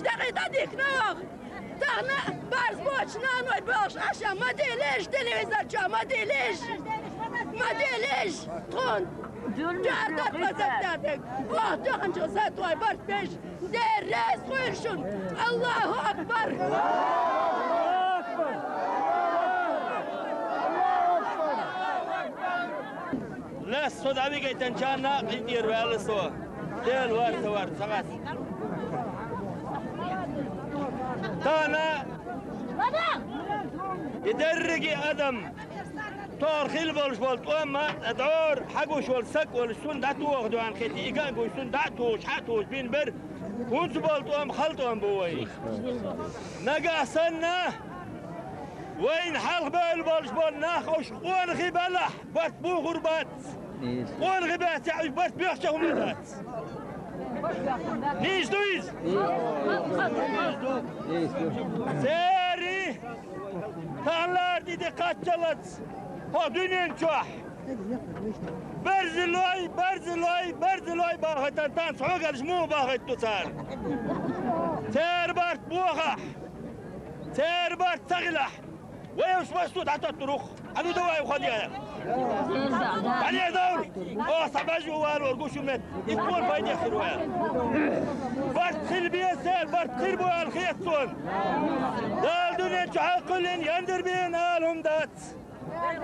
دقيقة ديك نوغ تغنى بارز بوش نانوي بوش عشا ما ديليش تلفزيون جا ما ديليش تخون جاردت مزدادك واه تغن جو ساتواي برد بيش دير راس ويرشون الله أكبر لا الصوت عبيك تنشانا يدير بالسوا ديل وارد سغاس تانا يدرقي أدم طار خيل بولش بولت وما ادعور حقوش والسك والسون داتو واخدو عن خيتي إيقان قوي سون داتو شحاتوش بين بر كنت بولت وام خلطو ام بوي نقع سنة وين حلق بال بولش بول ناخوش وان غبالح بات بو غربات وان غبات يعني بات بيخشه ومدات نيش دويز سيري تالار دي قاتلت ها دنيا شوح برزلوي باخت تان صعوقلش مو باخت تسار سير بارت بوخح سير بارت تغلح ويوش مسدود حتى الطرق عنو دواء وخديها عليه دور صباجو والو ورقوشو مت يكون بايدي خيروها بارت خير بيه سير بارت خير بوها الخيط صون دال دنيا شوح كلن يندر بين آلهم دات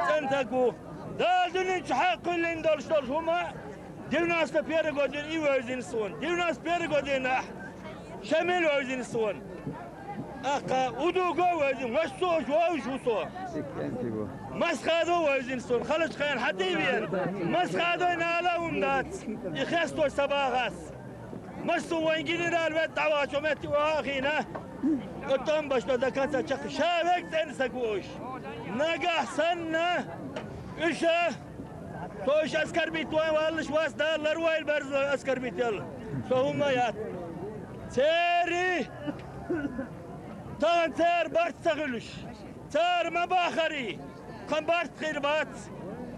سنتكو دال دنيا شوح كلن دولش هما ديوناس بيري قدين ايوازين صون ديوناس بيري قدين شمال وازين صون أخا ودوقو وازين وشوش وشوشو مسخادو وازين صون خلص خير حتى يبين مسخادو نالهم دات يخستو سباغاس مسو وينجيني البيت دعوة متي واخينا قطن باش دكاتة شق شابك تنسكوش نجح سنة إيشه توش أسكر بيت والش واس دار لروي البرز أسكر بيت يلا فهم يات سيري تان سير بارت سغلش سير ما باخري كم بارت خيربات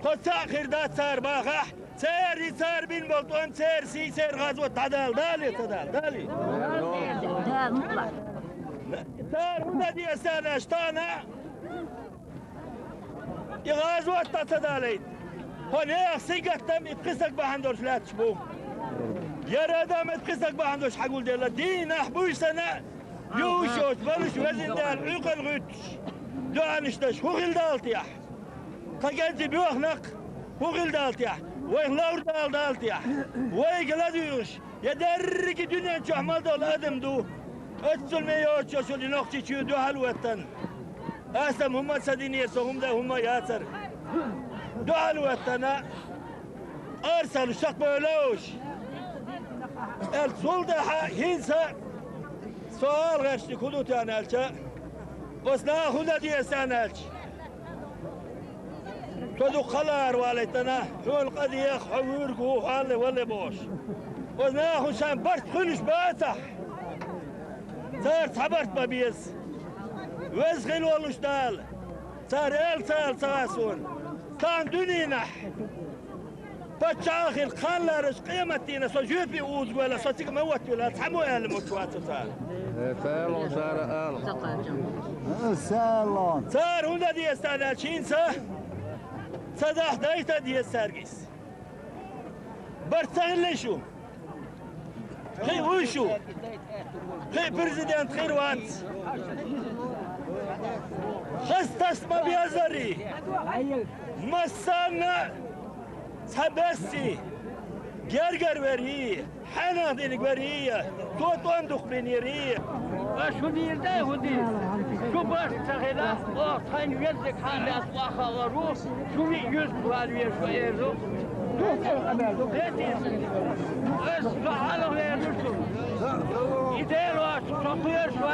قصة خيردات سير باخح سير سير بين بلطون سير سير غزوة تعدال دالي سير ولدي أسانا اشتانا يغازوة تتدالي هنا سيقك تم يتقسك بحندوش لا تشبو يا ردام يتقسك بحندوش حقول ديلا دين أحبوش سنة يوشوش بلش وزن دال عقل غتش دوانشتش هو غل دالتيح قاقنتي بيوخنق هو غل دالتيح ويغلور دالتيح ويغلاديوش يدرك دنيا شحمال دول أدم دو اتسل ميوش يشولي نقشي شو دو هلوتن أسم هم سديني يسوهم ده هم ياسر دو هلوتن أرسلوا شق بولوش السلطة هينسا سؤال غشتي كدو تانالشا بس ناخذ دي سانالش تدو خلار والتنا حول قضية حويركو حالي ولا بوش بس ناخذ شان برت خلش باتح صار صبرت ببيس وزغل والوش دال صار سال ساسون كان دنينح بتشاخل خلارش قيمتينا سجوبي اوز ولا صتيك موت ولا تحمو اهل متوات صار فعلا صار هنا دي استعدادشين صدح دايتا دي السارقيس برتغل شو خي وشو خي بريزيدنت خير وات خستسما بيازري مسانا سبسي جرجر وريه حنا دينك وريه توت اندخ بنيريه شو دير ده ودي شو بس تغلا خاين يزك حال اصلاح غروف شو يجوز بالوير شو يزو اس على غير شو يديروا شو شو